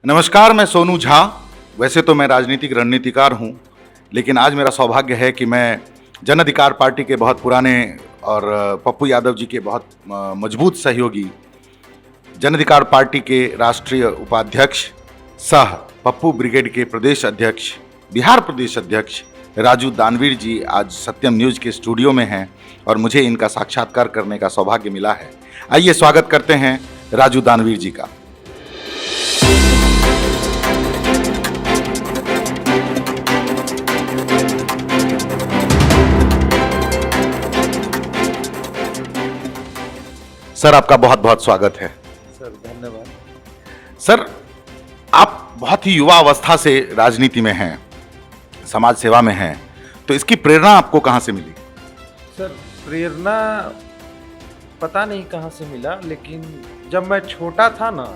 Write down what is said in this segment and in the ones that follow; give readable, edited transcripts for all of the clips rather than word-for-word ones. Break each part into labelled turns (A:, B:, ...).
A: नमस्कार, मैं सोनू झा। वैसे तो मैं राजनीतिक रणनीतिकार हूं, लेकिन आज मेरा सौभाग्य है कि मैं जन अधिकार पार्टी के बहुत पुराने और पप्पू यादव जी के बहुत मजबूत सहयोगी, जन अधिकार पार्टी के राष्ट्रीय उपाध्यक्ष सह पप्पू ब्रिगेड के प्रदेश अध्यक्ष, बिहार प्रदेश अध्यक्ष राजू दानवीर जी आज सत्यम न्यूज के स्टूडियो में हैं और मुझे इनका साक्षात्कार करने का सौभाग्य मिला है। आइए स्वागत करते हैं राजू दानवीर जी का। सर, आपका बहुत बहुत स्वागत है।
B: सर धन्यवाद।
A: सर, आप बहुत ही युवा अवस्था से राजनीति में हैं, समाज सेवा में हैं, तो इसकी प्रेरणा आपको कहाँ से मिली?
B: सर प्रेरणा पता नहीं कहाँ से मिला, लेकिन जब मैं छोटा था ना,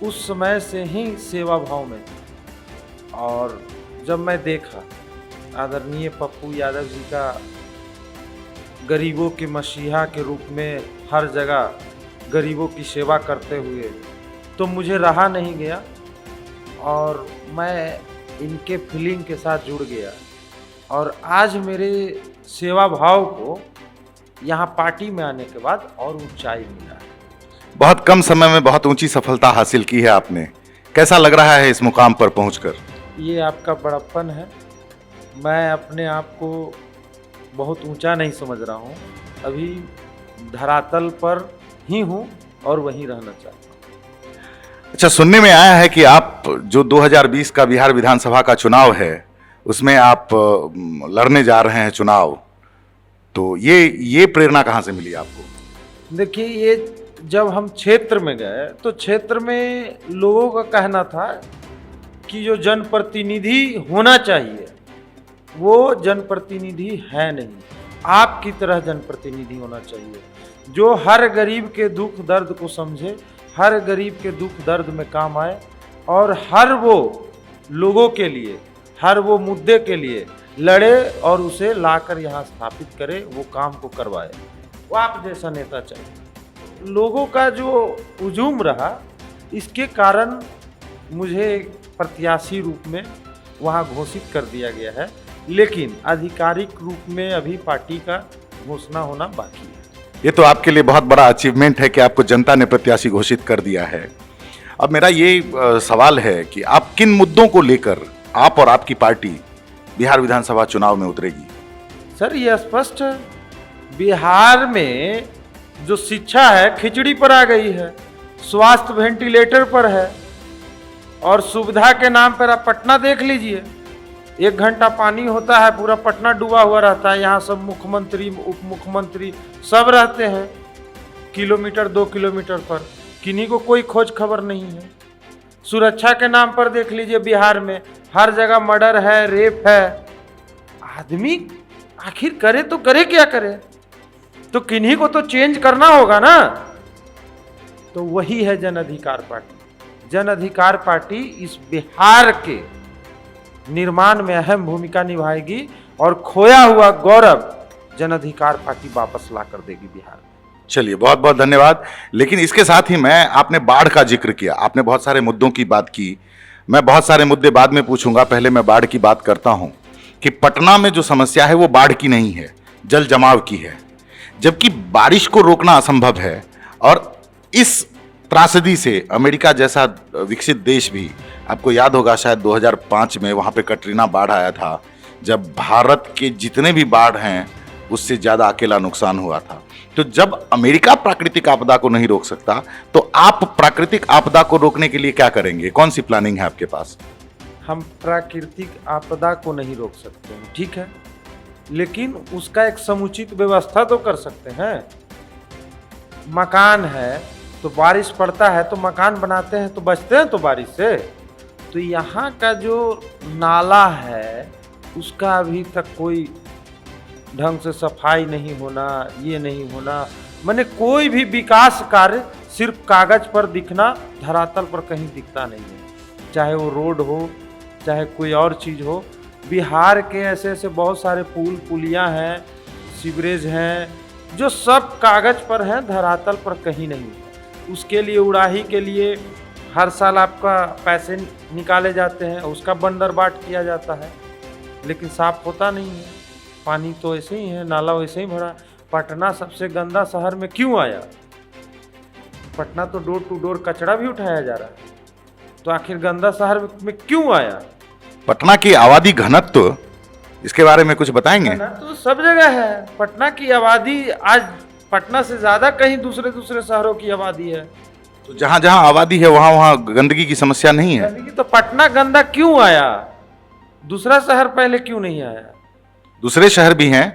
B: उस समय से ही सेवा भाव में था। और जब मैं देखा आदरणीय पप्पू यादव जी का गरीबों के मसीहा के रूप में हर जगह गरीबों की सेवा करते हुए, तो मुझे रहा नहीं गया और मैं इनके फीलिंग के साथ जुड़ गया। और आज मेरे सेवा भाव को यहाँ पार्टी में आने के बाद और ऊंचाई मिला है।
A: बहुत कम समय में बहुत ऊंची सफलता हासिल की है आपने। कैसा लग रहा है इस मुकाम पर पहुंचकर?
B: ये आपका बड़प्पन है। मैं अपने आप को बहुत ऊंचा नहीं समझ रहा हूँ, अभी धरातल पर ही हूँ और वहीं रहना चाहता हूँ।
A: अच्छा, सुनने में आया है कि आप जो 2020 का बिहार विधानसभा का चुनाव है, उसमें आप लड़ने जा रहे हैं चुनाव, तो ये प्रेरणा कहाँ से मिली आपको?
B: देखिए, ये जब हम क्षेत्र में गए तो क्षेत्र में लोगों का कहना था कि जो जनप्रतिनिधि होना चाहिए वो जनप्रतिनिधि है नहीं, आपकी तरह जनप्रतिनिधि होना चाहिए जो हर गरीब के दुख दर्द को समझे, हर गरीब के दुख दर्द में काम आए और हर वो लोगों के लिए, हर वो मुद्दे के लिए लड़े और उसे लाकर यहाँ स्थापित करे, वो काम को करवाए। वो आप जैसा नेता चाहिए। लोगों का जो हुजूम रहा, इसके कारण मुझे प्रत्याशी रूप में वहाँ घोषित कर दिया गया है, लेकिन आधिकारिक रूप में अभी पार्टी का घोषणा होना बाकी है।
A: ये तो आपके लिए बहुत बड़ा अचीवमेंट है कि आपको जनता ने प्रत्याशी घोषित कर दिया है। अब मेरा ये सवाल है कि आप किन मुद्दों को लेकर आप और आपकी पार्टी बिहार विधानसभा चुनाव में उतरेगी?
B: सर ये स्पष्ट है, बिहार में जो शिक्षा है खिचड़ी पर आ गई है, स्वास्थ्य वेंटिलेटर पर है और सुविधा के नाम पर आप पटना देख लीजिए, 1 घंटा पानी होता है पूरा पटना डूबा हुआ रहता है। यहाँ सब मुख्यमंत्री उप मुख्यमंत्री सब रहते हैं, किलोमीटर 2 किलोमीटर पर, किन्हीं को कोई खोज खबर नहीं है। सुरक्षा के नाम पर देख लीजिए, बिहार में हर जगह मर्डर है, रेप है। आदमी आखिर करे तो करे क्या करे, तो किन्हीं को तो चेंज करना होगा ना। तो वही है जन अधिकार पार्टी। जन अधिकार पार्टी इस बिहार के निर्माण में अहम भूमिका निभाएगी और खोया हुआ गौरव जन अधिकार पार्टी वापस ला कर देगी बिहार में।
A: चलिए, बहुत बहुत धन्यवाद। लेकिन इसके साथ ही आपने बाढ़ का जिक्र किया, आपने बहुत सारे मुद्दों की बात की। मैं बहुत सारे मुद्दे बाद में पूछूंगा, पहले मैं बाढ़ की बात करता हूं कि पटना में जो समस्या है वो बाढ़ की नहीं है, जल जमाव की है, जबकि बारिश को रोकना असंभव है। और इस त्रासदी से अमेरिका जैसा विकसित देश भी, आपको याद होगा शायद 2005 में वहाँ पे कटरीना बाढ़ आया था, जब भारत के जितने भी बाढ़ हैं उससे ज़्यादा अकेला नुकसान हुआ था। तो जब अमेरिका प्राकृतिक आपदा को नहीं रोक सकता, तो आप प्राकृतिक आपदा को रोकने के लिए क्या करेंगे? कौन सी प्लानिंग है आपके पास?
B: हम प्राकृतिक आपदा को नहीं रोक सकते हैं, ठीक है, लेकिन उसका एक समुचित व्यवस्था तो कर सकते हैं। मकान है तो बारिश पड़ता है तो मकान बनाते हैं तो बचते हैं तो बारिश से। तो यहाँ का जो नाला है उसका अभी तक कोई ढंग से सफाई नहीं होना, ये नहीं होना, माने कोई भी विकास कार्य सिर्फ कागज पर दिखना, धरातल पर कहीं दिखता नहीं है। चाहे वो रोड हो, चाहे कोई और चीज़ हो। बिहार के ऐसे ऐसे बहुत सारे पुल पुलियाँ हैं, सीवरेज हैं, जो सब कागज पर हैं, धरातल पर कहीं नहीं। उसके लिए उड़ाही के लिए हर साल आपका पैसे निकाले जाते हैं, उसका बंदरबाट किया जाता है, लेकिन साफ होता नहीं है। पानी तो ऐसे ही है, नाला वैसे ही भरा। पटना सबसे गंदा शहर में क्यों आया? पटना तो डोर टू डोर कचरा भी उठाया जा रहा है, तो आखिर गंदा शहर में क्यों आया?
A: पटना की आबादी घनत्व, इसके बारे में कुछ बताएंगे?
B: ना तो सब जगह है। पटना की आबादी आज पटना से ज्यादा कहीं दूसरे दूसरे शहरों की आबादी है।
A: तो जहां जहां आबादी है वहां वहां गंदगी की समस्या नहीं है।
B: गंदगी तो पटना गंदा क्यों आया? दूसरा शहर पहले क्यों नहीं आया?
A: दूसरे शहर भी हैं,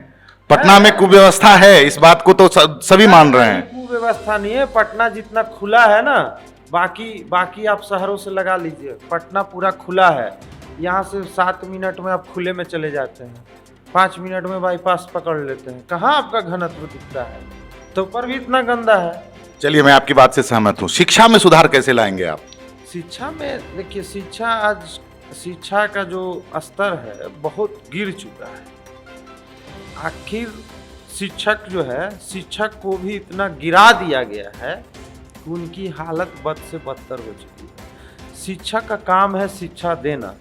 A: पटना में कुव्यवस्था है, इस बात को तो सभी मान रहे हैं।
B: कुव्यवस्था नहीं है। पटना जितना खुला है ना, बाकी आप शहरों से लगा लीजिए, पटना पूरा खुला है। यहाँ से 7 मिनट में आप खुले में चले जाते हैं, 5 मिनट में बाईपास पकड़ लेते हैं। कहाँ आपका घनत्व दिखता है? तो पर भी इतना गंदा है।
A: चलिए, मैं आपकी बात से सहमत हूँ। शिक्षा में सुधार कैसे लाएंगे आप?
B: शिक्षा में देखिए, शिक्षा का जो स्तर है बहुत गिर चुका है। आखिर शिक्षक जो है, शिक्षक को भी इतना गिरा दिया गया है कि उनकी हालत बद से बदतर हो चुकी है। शिक्षक का काम है शिक्षा देना,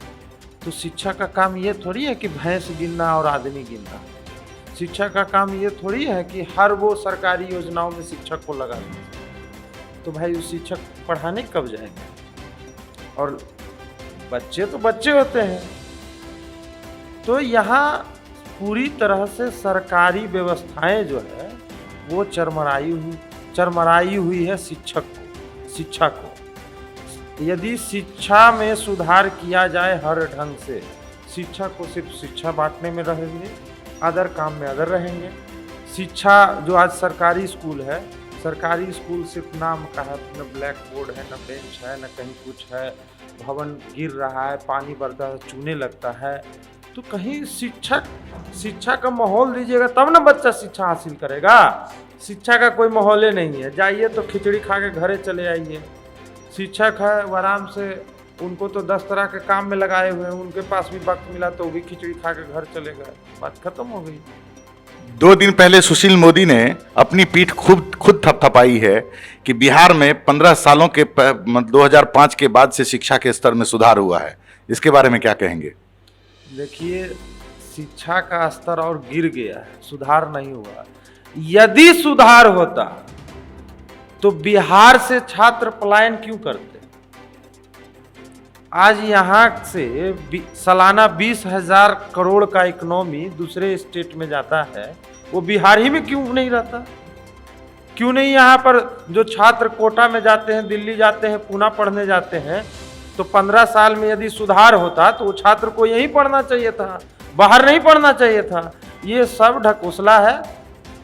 B: तो शिक्षक का काम ये थोड़ी है कि भैंस गिनना और आदमी गिनना। शिक्षक का काम ये थोड़ी है कि हर वो सरकारी योजनाओं में शिक्षक को लगा दें। तो भाई उस शिक्षक पढ़ाने कब जाएंगे? और बच्चे तो बच्चे होते हैं। तो यहाँ पूरी तरह से सरकारी व्यवस्थाएं जो है वो चरमराई हुई है शिक्षा को। यदि शिक्षा में सुधार किया जाए हर ढंग से, शिक्षा को सिर्फ शिक्षा बांटने में रहेंगे, अदर काम में अदर रहेंगे। शिक्षा जो आज सरकारी स्कूल है, सरकारी स्कूल सिर्फ नाम का है, न ब्लैक बोर्ड है, न बेंच है, न कहीं कुछ है, भवन गिर रहा है, पानी बरता है, चूने लगता है। तो कहीं शिक्षा का माहौल दीजिएगा तब ना बच्चा शिक्षा हासिल करेगा। शिक्षा का कोई माहौल ही नहीं है। जाइए तो खिचड़ी खा के घरे चले आइए। शिक्षक है वो आराम से, उनको तो 10 तरह के काम में लगाए हुए हैं, उनके पास भी वक्त मिला तो वो भी खिचड़ी खा के घर चले गए, बात खत्म हो गई।
A: 2 दिन पहले सुशील मोदी ने अपनी पीठ खुद थपथपाई है कि बिहार में 15 सालों के 2005 के बाद से शिक्षा के स्तर में सुधार हुआ है। इसके बारे में क्या कहेंगे?
B: देखिए, शिक्षा का स्तर और गिर गया है, सुधार नहीं हुआ। यदि सुधार होता तो बिहार से छात्र पलायन क्यों करते? आज यहाँ से सालाना 20,000 करोड़ का इकोनॉमी दूसरे स्टेट में जाता है, वो बिहार ही में क्यों नहीं रहता? क्यों नहीं यहाँ पर जो छात्र कोटा में जाते हैं, दिल्ली जाते हैं, पूना पढ़ने जाते हैं, तो 15 साल में यदि सुधार होता तो वो छात्र को यहीं पढ़ना चाहिए था, बाहर नहीं पढ़ना चाहिए था। ये सब ढकोसला है।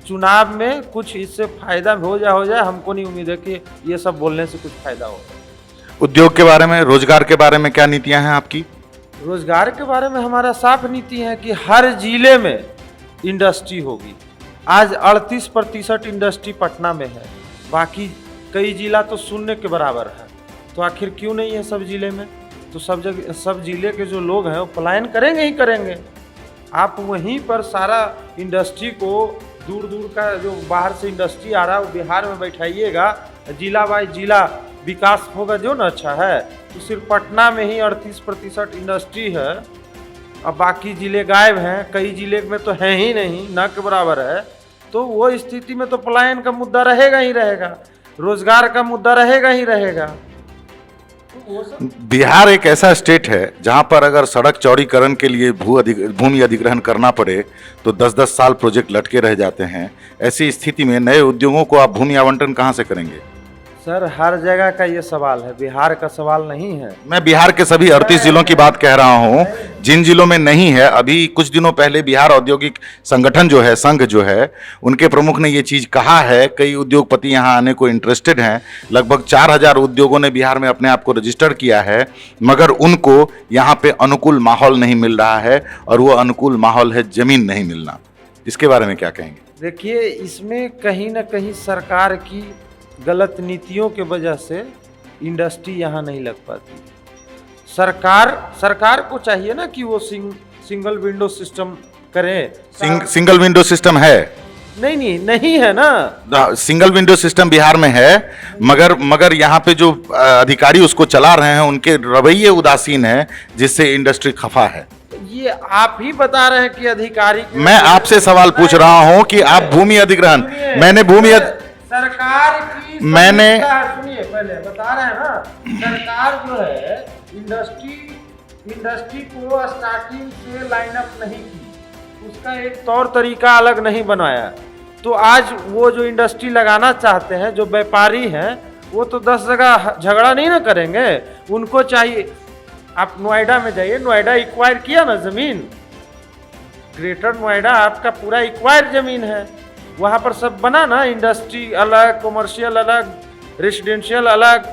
B: चुनाव में कुछ इससे फायदा हो जाए, हमको नहीं उम्मीद है कि ये सब बोलने से कुछ फायदा होगा।
A: उद्योग के बारे में, रोजगार के बारे में क्या नीतियां हैं आपकी?
B: रोजगार के बारे में हमारा साफ नीति है कि हर जिले में इंडस्ट्री होगी। आज 38% इंडस्ट्री पटना में है, बाकी कई जिला तो शून्य के बराबर है। तो आखिर क्यों नहीं है सब जिले में? तो सब जिले के जो लोग हैं वो पलायन करेंगे ही करेंगे। आप वहीं पर सारा इंडस्ट्री को, दूर दूर का जो बाहर से इंडस्ट्री आ रहा है वो बिहार में बैठाइएगा, जिला बाई जिला विकास होगा जो ना अच्छा है। तो सिर्फ पटना में ही 38% इंडस्ट्री है, अब बाकी जिले गायब हैं, कई जिले में तो है ही नहीं, न के बराबर है। तो वो स्थिति में तो पलायन का मुद्दा रहेगा ही रहेगा, रोजगार का मुद्दा रहेगा ही रहेगा।
A: बिहार एक ऐसा स्टेट है जहां पर अगर सड़क चौड़ीकरण के लिए भूमि अधिग्रहण करना पड़े तो 10-10 साल प्रोजेक्ट लटके रह जाते हैं। ऐसी स्थिति में नए उद्योगों को आप भूमि आवंटन कहां से करेंगे?
B: सर, हर जगह का ये सवाल है, बिहार का सवाल नहीं है।
A: मैं बिहार के सभी 38 जिलों की बात कह रहा हूं, जिन जिलों में नहीं है। अभी कुछ दिनों पहले बिहार औद्योगिक संगठन जो है, संघ जो है, उनके प्रमुख ने ये चीज कहा है। कई उद्योगपति यहाँ आने को इंटरेस्टेड हैं। लगभग 4000 उद्योगों ने बिहार में अपने आप को रजिस्टर किया है, मगर उनको यहाँ पे अनुकूल माहौल नहीं मिल रहा है, और वो अनुकूल माहौल है जमीन नहीं मिलना। इसके बारे में क्या कहेंगे?
B: देखिए, इसमें कहीं ना कहीं सरकार की गलत नीतियों के वजह से इंडस्ट्री यहाँ नहीं लग पाती। सरकार को चाहिए ना कि वो सिंगल विंडो सिस्टम करें।
A: सिंगल विंडो सिस्टम है,
B: नहीं है ना।
A: सिंगल विंडो सिस्टम बिहार में है, मगर यहाँ पे जो अधिकारी उसको चला रहे हैं उनके रवैये उदासीन है, जिससे इंडस्ट्री खफा है।
B: ये आप ही बता रहे हैं कि अधिकारी
A: मैं आपसे सवाल पूछ रहा हूं कि आप भूमि अधिग्रहण, मैंने
B: सरकार की सुनिए, पहले बता रहे हैं ना, सरकार जो है इंडस्ट्री को स्टार्टिंग से लाइन अप नहीं की, उसका एक तौर तरीका अलग नहीं बनाया। तो आज वो जो इंडस्ट्री लगाना चाहते हैं, जो व्यापारी हैं, वो तो 10 जगह झगड़ा नहीं ना करेंगे। उनको चाहिए, आप नोएडा में जाइए, नोएडा एक्वायर किया ना जमीन, ग्रेटर नोएडा आपका पूरा एक्वायर जमीन है, वहां पर सब बना ना, इंडस्ट्री अलग, कमर्शियल अलग, रेसिडेंशियल अलग।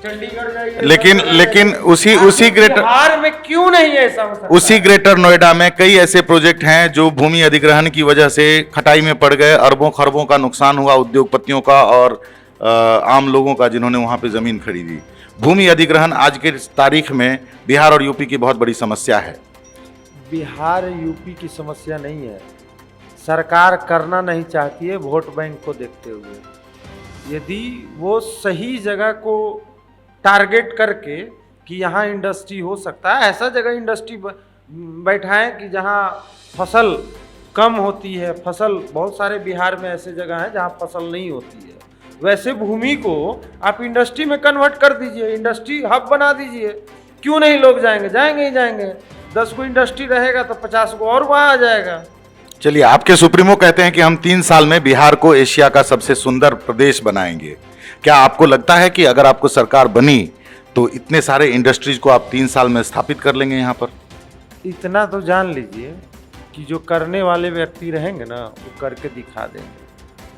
B: चंडीगढ़ जाइए,
A: लेकिन उसी ग्रेटर
B: बिहार में क्यों नहीं है ऐसा हो सकता?
A: उसी ग्रेटर नोएडा में कई ऐसे प्रोजेक्ट हैं जो भूमि अधिग्रहण की वजह से खटाई में पड़ गए, अरबों खरबों का नुकसान हुआ उद्योगपतियों का और आम लोगों का, जिन्होंने वहां पे जमीन खरीदी। भूमि अधिग्रहण आज के तारीख में बिहार और यूपी की बहुत बड़ी समस्या है।
B: बिहार यूपी की समस्या नहीं है, सरकार करना नहीं चाहती है वोट बैंक को देखते हुए। यदि वो सही जगह को टारगेट करके कि यहाँ इंडस्ट्री हो सकता है, ऐसा जगह इंडस्ट्री बैठाएं कि जहाँ फसल कम होती है, फसल बहुत सारे बिहार में ऐसे जगह हैं जहाँ फसल नहीं होती है, वैसे भूमि को आप इंडस्ट्री में कन्वर्ट कर दीजिए, इंडस्ट्री हब बना दीजिए। क्यों नहीं लोग जाएंगे? जाएंगे ही जाएंगे। 10 को इंडस्ट्री रहेगा तो 50 को और वहाँ आ जाएगा।
A: चलिए, आपके सुप्रीमो कहते हैं कि हम 3 साल में बिहार को एशिया का सबसे सुंदर प्रदेश बनाएंगे। क्या आपको लगता है कि अगर आपको सरकार बनी तो इतने सारे इंडस्ट्रीज को आप 3 साल में स्थापित कर लेंगे यहाँ पर?
B: इतना तो जान लीजिए कि जो करने वाले व्यक्ति रहेंगे ना, वो करके दिखा देंगे,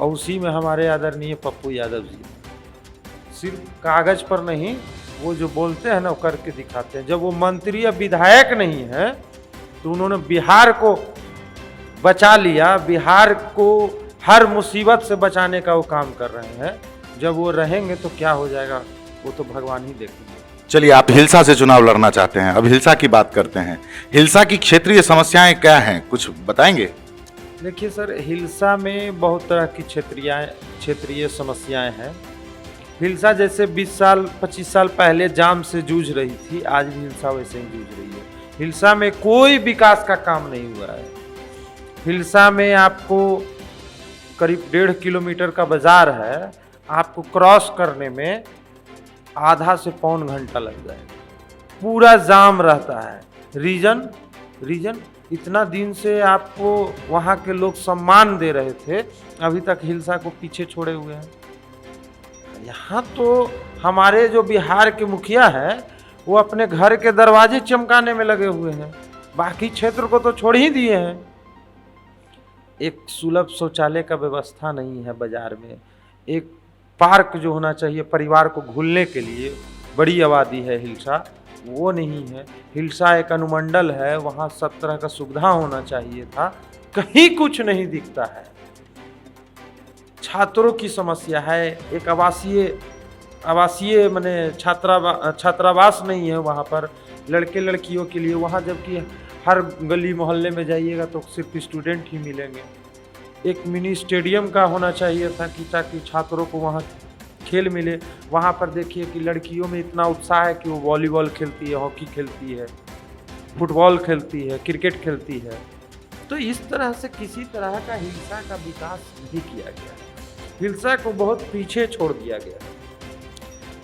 B: और उसी में हमारे आदरणीय पप्पू यादव जी सिर्फ कागज पर नहीं, वो जो बोलते हैं ना, वो करके दिखाते हैं। जब वो मंत्री या विधायक नहीं है तो उन्होंने बिहार को बचा लिया, बिहार को हर मुसीबत से बचाने का वो काम कर रहे हैं। जब वो रहेंगे तो क्या हो जाएगा वो तो भगवान ही देखेंगे।
A: चलिए, आप हिलसा से चुनाव लड़ना चाहते हैं, अब हिलसा की बात करते हैं। हिलसा की क्षेत्रीय समस्याएं क्या हैं, कुछ बताएंगे?
B: देखिए सर, हिलसा में बहुत तरह की क्षेत्रीय समस्याएं हैं। हिलसा जैसे 20 साल 25 साल पहले जाम से जूझ रही थी, आज भी हिलसा वैसे ही जूझ रही है। हिलसा में कोई विकास का काम नहीं हुआ है। हिलसा में आपको करीब 1.5 किलोमीटर का बाजार है, आपको क्रॉस करने में आधा से पौन घंटा लग जाएगा, पूरा जाम रहता है। रीजन इतना दिन से आपको वहाँ के लोग सम्मान दे रहे थे, अभी तक हिलसा को पीछे छोड़े हुए हैं। यहाँ तो हमारे जो बिहार के मुखिया हैं वो अपने घर के दरवाजे चमकाने में लगे हुए हैं, बाकी क्षेत्र को तो छोड़ ही दिए हैं। एक सुलभ शौचालय का व्यवस्था नहीं है बाजार में, एक पार्क जो होना चाहिए परिवार को घूमने के लिए, बड़ी आबादी है हिलसा, वो नहीं है। हिलसा एक अनुमंडल है, वहाँ सब तरह का सुविधा होना चाहिए था, कहीं कुछ नहीं दिखता है। छात्रों की समस्या है, एक आवासीय माने छात्रावास नहीं है वहाँ पर लड़के लड़कियों के लिए, वहाँ जबकि हर गली मोहल्ले में जाइएगा तो सिर्फ स्टूडेंट ही मिलेंगे। एक मिनी स्टेडियम का होना चाहिए था कि ताकि छात्रों को वहाँ खेल मिले। वहाँ पर देखिए कि लड़कियों में इतना उत्साह है कि वो वॉलीबॉल खेलती है, हॉकी खेलती है, फुटबॉल खेलती है, क्रिकेट खेलती है। तो इस तरह से किसी तरह का हिलसा का विकास नहीं किया गया, हिलसा को बहुत पीछे छोड़ दिया गया।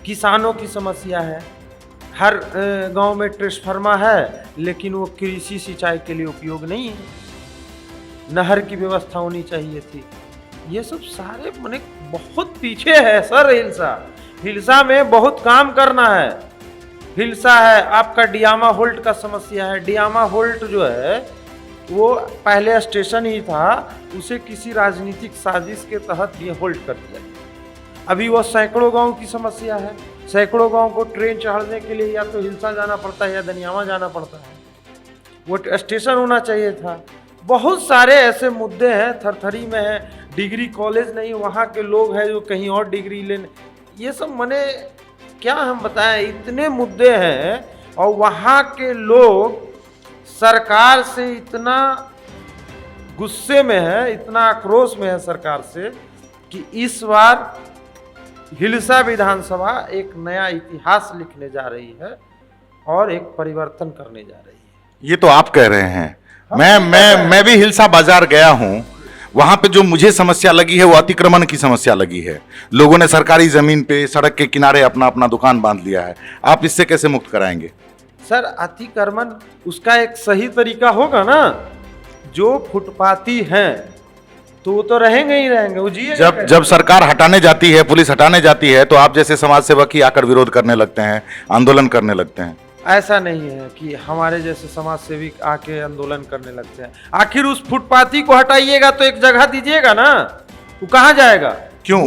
B: किसानों की समस्या है, हर गांव में ट्रांसफार्मर है लेकिन वो कृषि सिंचाई के लिए उपयोग नहीं है, नहर की व्यवस्था होनी चाहिए थी। ये सब सारे माने बहुत पीछे है सर हिलसा में बहुत काम करना है। हिलसा है आपका डियामा होल्ट का समस्या है। डियामा होल्ट जो है वो पहले स्टेशन ही था, उसे किसी राजनीतिक साजिश के तहत ये होल्ट कर दिया गया। अभी वो सैकड़ों गांव की समस्या है, सैकड़ों गांव को ट्रेन चढ़ने के लिए या तो हिलसा जाना पड़ता है या दनियामा जाना पड़ता है, वो स्टेशन होना चाहिए था। बहुत सारे ऐसे मुद्दे हैं, थरथरी में है, डिग्री कॉलेज नहीं, वहाँ के लोग हैं जो कहीं और डिग्री लेने, ये सब मने क्या हम बताएं, इतने मुद्दे हैं और वहाँ के लोग सरकार से इतना गुस्से में है, इतना आक्रोश में है सरकार से कि इस बार हिलसा विधानसभा एक नया इतिहास लिखने जा रही है और एक परिवर्तन करने जा रही है।
A: ये तो आप कह रहे हैं। मैं भी हिलसा बाजार गया हूं। वहां पे जो मुझे समस्या लगी है वो अतिक्रमण की समस्या लगी है। लोगों ने सरकारी जमीन पे सड़क के किनारे अपना अपना दुकान बांध लिया है। आप इससे कैसे मुक्त कराएंगे?
B: सर, अतिक्रमण उसका एक सही तरीका होगा ना। जो फुटपाती हैं तो वो तो रहेंगे ही रहेंगे, वो जिएगा।
A: जब सरकार हटाने जाती है, पुलिस हटाने जाती है, तो आप जैसे समाज सेवक ही आकर विरोध करने लगते हैं, आंदोलन करने लगते हैं।
B: ऐसा नहीं है कि हमारे जैसे समाज सेवी आके आंदोलन करने लगते हैं। आखिर उस फुटपाथी को हटाइएगा तो एक जगह दीजिएगा ना, वो कहाँ जाएगा?
A: क्यों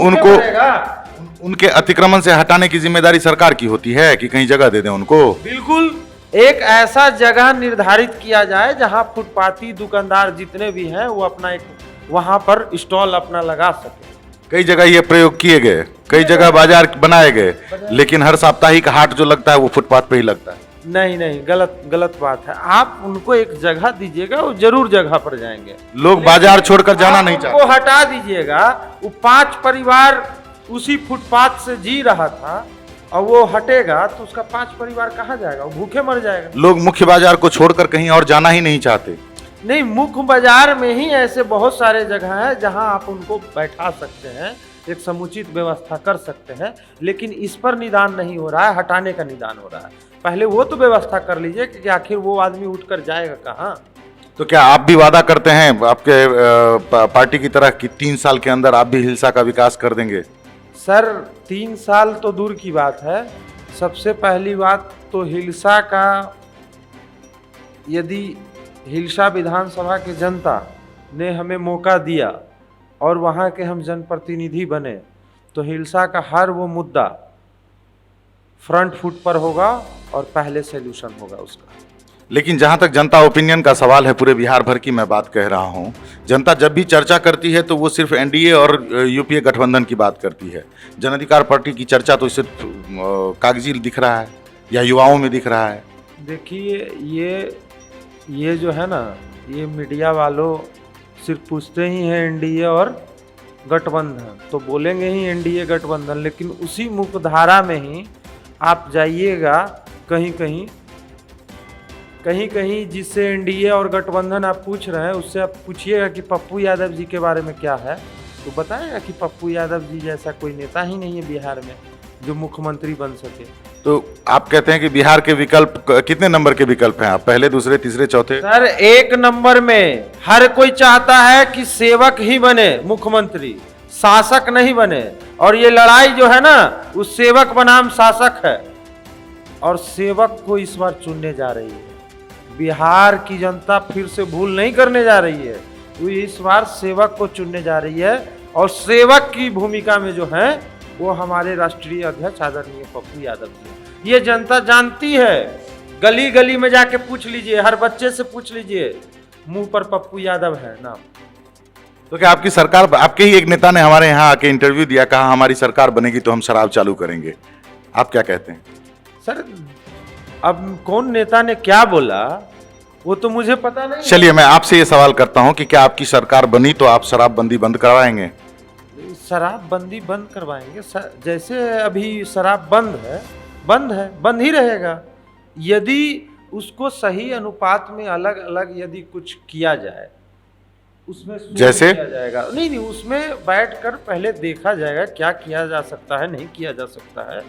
A: उनके अतिक्रमण से हटाने की जिम्मेदारी सरकार की होती है कि कहीं जगह दे दें उनको?
B: बिल्कुल, एक ऐसा जगह निर्धारित किया जाए जहां फुटपाथी दुकानदार जितने भी हैं वो अपना एक वहां पर स्टॉल अपना लगा सके।
A: कई जगह ये प्रयोग किए गए, कई जगह बाजार बनाए गए, लेकिन हर साप्ताहिक हाट जो लगता है वो फुटपाथ पे ही लगता है।
B: नहीं, गलत बात है। आप उनको एक जगह दीजिएगा, वो जरूर जगह पर जाएंगे।
A: लोग बाजार छोड़कर जाना नहीं चाहते।
B: उनको हटा दीजिएगा। वो 5 परिवार उसी फुटपाथ से जी रहा था और वो हटेगा तो उसका 5 परिवार कहाँ जाएगा? वो भूखे मर जाएगा।
A: लोग मुख्य बाजार को छोड़कर कहीं और जाना ही नहीं चाहते।
B: नहीं, मुख्य बाजार में ही ऐसे बहुत सारे जगह है जहां आप उनको बैठा सकते हैं, एक समुचित व्यवस्था कर सकते हैं, लेकिन इस पर निदान नहीं हो रहा है, हटाने का निदान हो रहा है। पहले वो तो व्यवस्था कर लीजिए कि आखिर वो आदमी उठकर जाएगा कहाँ।
A: तो क्या आप भी वादा करते हैं आपके पार्टी की तरह कि 3 साल के अंदर आप भी हिलसा का विकास कर देंगे?
B: सर, 3 साल तो दूर की बात है। सबसे पहली बात तो हिलसा का, यदि हिलसा विधानसभा की जनता ने हमें मौका दिया और वहाँ के हम जनप्रतिनिधि बने तो हिलसा का हर वो मुद्दा फ्रंट फुट पर होगा और पहले सॉल्यूशन होगा उसका।
A: लेकिन जहां तक जनता ओपिनियन का सवाल है, पूरे बिहार भर की मैं बात कह रहा हूं, जनता जब भी चर्चा करती है तो वो सिर्फ एनडीए और यूपीए गठबंधन की बात करती है। जन अधिकार पार्टी की चर्चा तो सिर्फ कागजी दिख रहा है या युवाओं में दिख रहा है।
B: देखिए, ये जो है ना, ये मीडिया वालों सिर्फ पूछते ही हैं एनडीए और गठबंधन, तो बोलेंगे ही एनडीए गठबंधन, लेकिन उसी मुख्यधारा में ही आप जाइएगा कहीं जिससे एनडीए और गठबंधन आप पूछ रहे हैं उससे आप पूछिएगा कि पप्पू यादव जी के बारे में क्या है, तो बताएगा कि पप्पू यादव जी जैसा कोई नेता ही नहीं है बिहार में जो मुख्यमंत्री बन सके।
A: तो आप कहते हैं कि बिहार के विकल्प कितने नंबर के विकल्प हैं? आप पहले, दूसरे, तीसरे, चौथे?
B: सर, 1 नंबर में हर कोई चाहता है कि सेवक ही बने मुख्यमंत्री, शासक नहीं बने। और ये लड़ाई जो है ना, उस सेवक बनाम शासक है, और सेवक को इस बार चुनने जा रही है। बिहार की जनता फिर से भूल नहीं करने जा रही है, वो इस बार सेवक को चुनने जा रही है। और सेवक की भूमिका में जो है वो हमारे राष्ट्रीय अध्यक्ष आदरणीय पप्पू यादव जी, ये जनता जानती है। गली गली में जाके पूछ लीजिए, हर बच्चे से पूछ लीजिए, मुंह पर पप्पू यादव है नाम।
A: तो क्या आपकी सरकार, आपके ही एक नेता ने हमारे यहाँ आके इंटरव्यू दिया, कहा हमारी सरकार बनेगी तो हम शराब चालू करेंगे। आप क्या कहते हैं?
B: सर, अब कौन नेता ने क्या बोला वो तो मुझे पता नहीं।
A: चलिए, मैं आपसे ये सवाल करता हूं कि क्या आपकी सरकार बनी तो आप शराबबंदी बंद करवाएंगे?
B: शराबबंदी बंद करवाएंगे। जैसे अभी शराब बंद ही रहेगा। यदि उसको सही अनुपात में अलग अलग यदि कुछ किया जाए, उसमें
A: जैसे
B: किया जाएगा। नहीं, उसमें बैठकर पहले देखा जाएगा क्या किया जा सकता है, नहीं किया जा सकता है।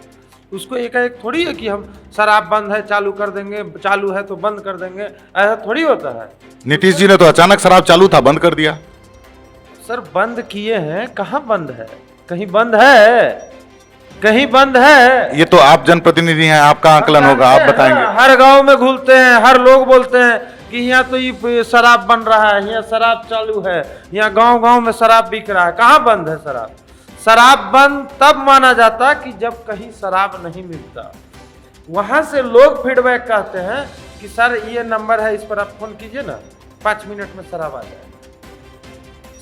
B: उसको एकाएक थोड़ी है कि हम शराब बंद है चालू कर देंगे, चालू है तो बंद कर देंगे, ऐसा थोड़ी होता है।
A: नीतीश जी ने तो अचानक शराब चालू था, बंद कर दिया।
B: सर, बंद किए हैं, कहाँ बंद है? कहीं बंद है? कहीं बंद है?
A: ये तो आप जनप्रतिनिधि हैं, आपका आकलन होगा, आप बताएंगे।
B: हर गांव में घूमते हैं, हर लोग बोलते हैं कि यहाँ तो ये शराब बन रहा है, यहाँ शराब चालू है, यहाँ गांव गांव में शराब बिक रहा है। कहाँ बंद है शराब? शराब बंद तब माना जाता कि जब कहीं शराब नहीं मिलता। वहां से लोग फीडबैक कहते हैं कि सर ये नंबर है, इस पर आप फोन कीजिए ना, 5 मिनट में शराब आ जाएगा।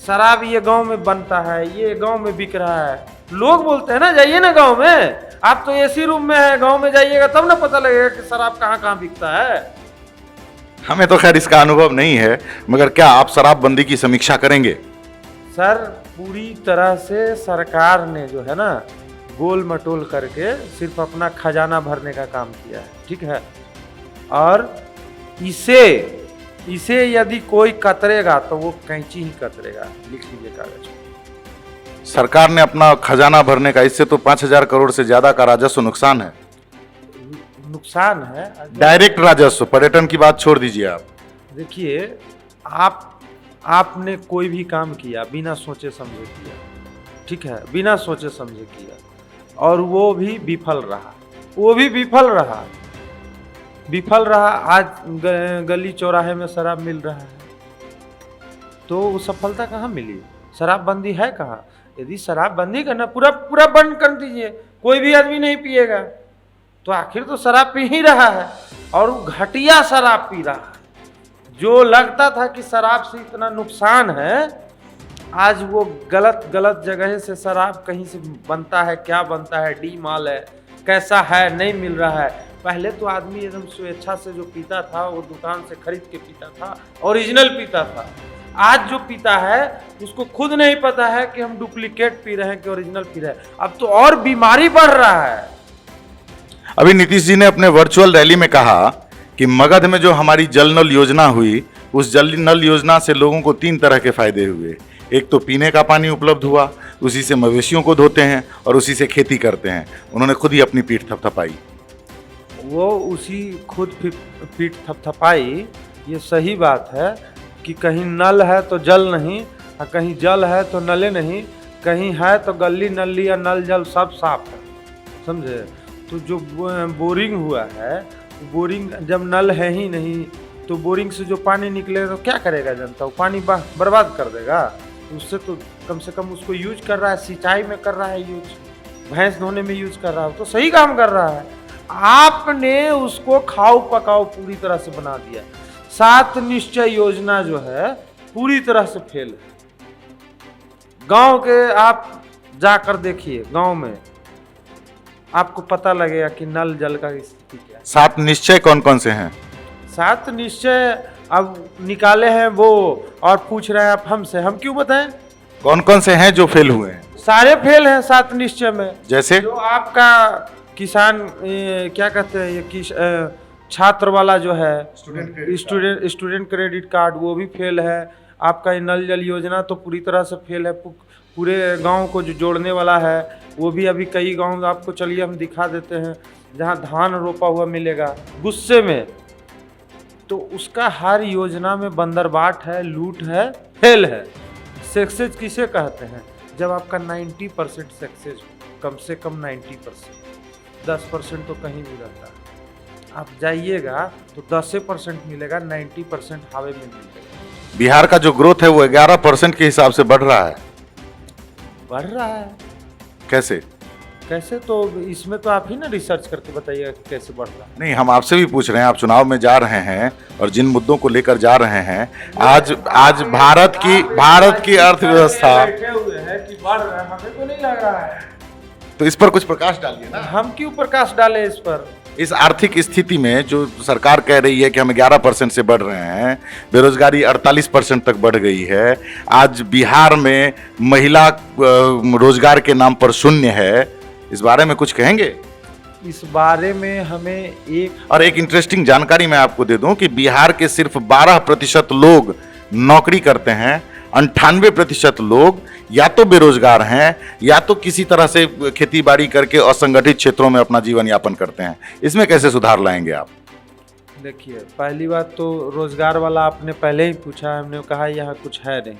B: शराब ये गांव में बनता है, ये गांव में बिक रहा है। लोग बोलते हैं ना, जाइए ना गांव में, आप तो एसी रूम में है, गांव में जाइएगा तब ना पता लगेगा कि शराब कहाँ कहाँ बिकता है।
A: हमें तो खैर इसका अनुभव नहीं है, मगर क्या आप शराबबंदी की समीक्षा करेंगे?
B: सर पूरी तरह से सरकार ने जो है ना गोल मटोल करके सिर्फ अपना खजाना भरने का काम किया है, ठीक है। और इसे यदि कोई कतरेगा तो वो कैंची ही कतरेगा, लिख लीजिए कागज पे।
A: सरकार ने अपना खजाना भरने का, इससे तो 5,000 करोड़ से ज्यादा का राजस्व नुकसान है।
B: नुकसान है
A: डायरेक्ट राजस्व, पर्यटन की बात छोड़ दीजिए आप।
B: देखिए, आपने कोई भी काम किया बिना सोचे समझे किया, ठीक है, बिना सोचे समझे किया, और वो भी विफल रहा। आज गली चौराहे में शराब मिल रहा है, तो वो सफलता कहाँ मिली? शराबबंदी है कहाँ? यदि शराबबंदी करना, पूरा बंद कर दीजिए, कोई भी आदमी नहीं पिएगा, तो आखिर तो शराब पी ही रहा है, और वो घटिया शराब पी रहा है। जो लगता था कि शराब से इतना नुकसान है, आज वो गलत जगह से शराब कहीं से बनता है, क्या बनता है, डी माल है, कैसा है, नहीं मिल रहा है। पहले तो आदमी एकदम स्वेच्छा से जो पीता था वो दुकान से खरीद के पीता था, ओरिजिनल पीता था। आज जो पीता है उसको खुद नहीं पता है कि हम डुप्लीकेट पी रहे हैं कि ओरिजिनल पी रहे हैं। अब तो और बीमारी बढ़ रहा है।
A: अभी नीतीश जी ने अपने वर्चुअल रैली में कहा कि मगध में जो हमारी जल नल योजना हुई, उस जल नल योजना से लोगों को 3 तरह के फायदे हुए। एक तो पीने का पानी उपलब्ध हुआ, उसी से मवेशियों को धोते हैं और उसी से खेती करते हैं। उन्होंने खुद ही अपनी पीठ थपथपाई।
B: वो उसी खुद पीठ थपथपाई, ये सही बात है कि कहीं नल है तो जल नहीं, और कहीं जल है तो नले नहीं, कहीं है तो गली नली या नल जल सब साफ है, समझे। तो जो बोरिंग हुआ है, बोरिंग जब नल है ही नहीं तो बोरिंग से जो पानी निकलेगा तो क्या करेगा जनता? वो पानी बर्बाद कर देगा। उससे तो कम से कम उसको यूज कर रहा है, सिंचाई में कर रहा है यूज, भैंस धोने में यूज कर रहा है, तो सही काम कर रहा है। आपने उसको खाओ पकाओ पूरी तरह से बना दिया। 7 निश्चय योजना जो है पूरी तरह से फेल है। गांव के आप जाकर देखिए, गांव में आपको पता लगेगा कि नल जल का स्थिति क्या है।
A: 7 निश्चय कौन कौन से हैं?
B: 7 निश्चय अब निकाले हैं वो, और पूछ रहे हैं आप हमसे, हम क्यों बताएं?
A: कौन कौन से हैं जो फेल हुए हैं?
B: सारे फेल हैं 7 निश्चय में।
A: जैसे
B: जो आपका किसान क्या कहते हैं, ये छात्र वाला जो है स्टूडेंट क्रेडिट कार्ड, वो भी फेल है। आपका ये नल जल योजना तो पूरी तरह से फेल है। पूरे गांव को जो जोड़ने वाला है वो भी, अभी कई गांव आपको चलिए हम दिखा देते हैं जहां धान रोपा हुआ मिलेगा गुस्से में, तो उसका हर योजना में बंदरबाट है, लूट है, फेल है। सक्सेस किसे कहते हैं? जब आपका 90% सक्सेस, कम से कम 90%, 10% तो कहीं भी रहता है। आप जाइएगा तो 10% मिलेगा, 90% हवा में मिलेगा।
A: बिहार का जो ग्रोथ है वो 11% के हिसाब से बढ़ रहा है।
B: बढ़ रहा है
A: कैसे?
B: तो इसमें तो आप ही ना रिसर्च करके बताइएगा कि कैसे बढ़ रहा है।
A: नहीं, हम आपसे भी पूछ रहे हैं। आप चुनाव में जा रहे हैं और जिन मुद्दों को लेकर जा रहे हैं, आज भारत की अर्थव्यवस्था
B: बैठे हुए हैं कि बढ़ रहा है, हमें तो नहीं लग रहा है।
A: तो इस पर कुछ प्रकाश डालिए ना।
B: हम क्यों प्रकाश डालें इस पर?
A: इस आर्थिक स्थिति में जो सरकार कह रही है कि हम 11% से बढ़ रहे हैं, बेरोजगारी 48% तक बढ़ गई है, आज बिहार में महिला रोजगार के नाम पर शून्य है, इस बारे में कुछ कहेंगे?
B: इस बारे में हमें
A: एक इंटरेस्टिंग जानकारी मैं आपको दे दूं कि बिहार के सिर्फ 12% लोग नौकरी करते हैं, 98% लोग या तो बेरोजगार हैं या तो किसी तरह से खेती बाड़ी करके असंगठित क्षेत्रों में अपना जीवन यापन करते हैं। इसमें कैसे सुधार लाएंगे आप?
B: देखिए, पहली बात तो रोजगार वाला आपने पहले ही पूछा, हमने कहा यहाँ कुछ है नहीं,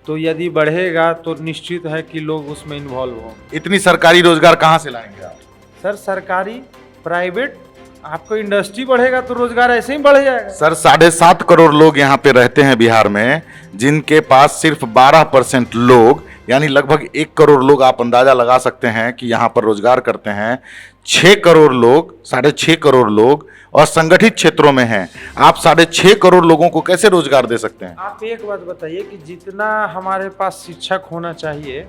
B: तो यदि बढ़ेगा तो निश्चित है कि लोग उसमें इन्वॉल्व होंगे।
A: इतनी सरकारी रोजगार कहाँ से लाएंगे आप?
B: सर, सरकारी प्राइवेट, आपको इंडस्ट्री बढ़ेगा तो रोजगार ऐसे ही बढ़ जाएगा।
A: सर, 7.5 करोड़ लोग यहाँ पे रहते हैं बिहार में, जिनके पास सिर्फ 12% लोग, यानी लगभग 1 करोड़ लोग, आप अंदाजा लगा सकते हैं कि यहाँ पर रोजगार करते हैं। 6 करोड़ लोग, 6.5 करोड़ लोग और संगठित क्षेत्रों में हैं। आप 6.5 करोड़ लोगों को कैसे रोजगार दे सकते हैं?
B: आप एक बात बताइए कि जितना हमारे पास शिक्षक होना चाहिए,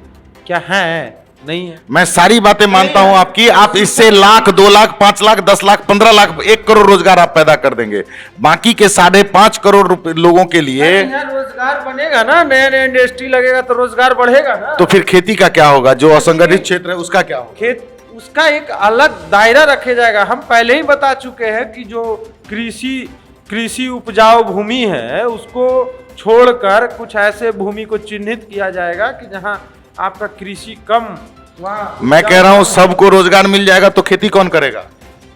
B: क्या है? नहीं है।
A: मैं सारी बातें मानता हूं आपकी, आप इससे लाख, 2 लाख, 5 लाख, 10 लाख, 15 लाख, 1 करोड़ रोजगार आप पैदा कर देंगे। बाकी के 5.5 करोड़ लोगों के लिए
B: यहाँ रोजगार बनेगा ना, नया नया इंडस्ट्री लगेगा तो रोजगार बढ़ेगा ना।
A: तो फिर खेती का क्या होगा? जो असंगठित क्षेत्र है उसका क्या होगा?
B: उसका एक अलग दायरा रखे जाएगा। हम पहले ही बता चुके हैं कि जो कृषि उपजाऊ भूमि है उसको छोड़कर कुछ ऐसे भूमि को चिन्हित किया जाएगा कि जहां आपका कृषि कम, वहां
A: मैं कह रहा हूं सबको रोजगार मिल जाएगा तो खेती कौन करेगा?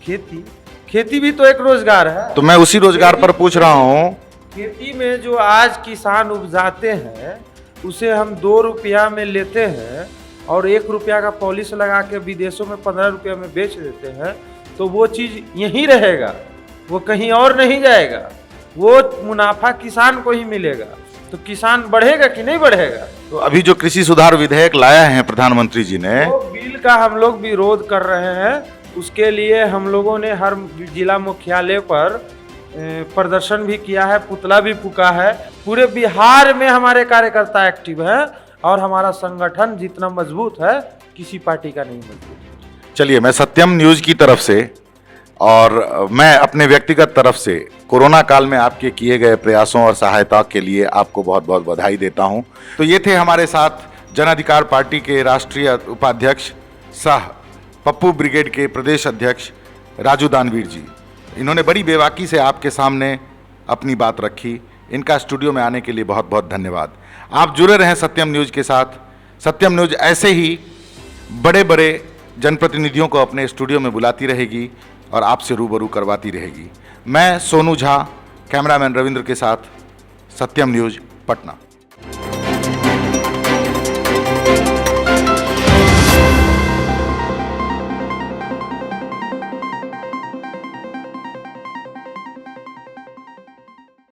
B: खेती भी तो एक रोजगार है।
A: तो मैं उसी रोजगार पर पूछ रहा हूं।
B: खेती में जो आज किसान उपजाते हैं उसे हम 2 रुपया में लेते हैं और 1 रुपया का पॉलिश लगा के विदेशों में 15 रुपया में बेच देते हैं, तो वो चीज यहीं रहेगा, वो कहीं और नहीं जाएगा, वो मुनाफा किसान को ही मिलेगा। तो किसान बढ़ेगा कि नहीं बढ़ेगा?
A: तो अभी जो कृषि सुधार विधेयक लाया है प्रधानमंत्री जी ने,
B: वो बिल का हम लोग विरोध कर रहे हैं। उसके लिए हम लोगों ने हर जिला मुख्यालय पर प्रदर्शन भी किया है, पुतला भी फूका है। पूरे बिहार में हमारे कार्यकर्ता एक्टिव हैं और हमारा संगठन जितना मजबूत है किसी पार्टी का नहीं मजबूत।
A: चलिए, मैं सत्यम न्यूज की तरफ से और मैं अपने व्यक्तिगत तरफ से कोरोना काल में आपके किए गए प्रयासों और सहायता के लिए आपको बहुत बहुत बधाई देता हूं। तो ये थे हमारे साथ जन अधिकार पार्टी के राष्ट्रीय उपाध्यक्ष सह पप्पू ब्रिगेड के प्रदेश अध्यक्ष राजू दानवीर जी। इन्होंने बड़ी बेबाकी से आपके सामने अपनी बात रखी। इनका स्टूडियो में आने के लिए बहुत बहुत धन्यवाद। आप जुड़े रहें सत्यम न्यूज के साथ। सत्यम न्यूज ऐसे ही बड़े बड़े जनप्रतिनिधियों को अपने स्टूडियो में बुलाती रहेगी और आपसे रूबरू करवाती रहेगी। मैं सोनू झा, कैमरामैन रविंद्र के साथ, सत्यम न्यूज, पटना।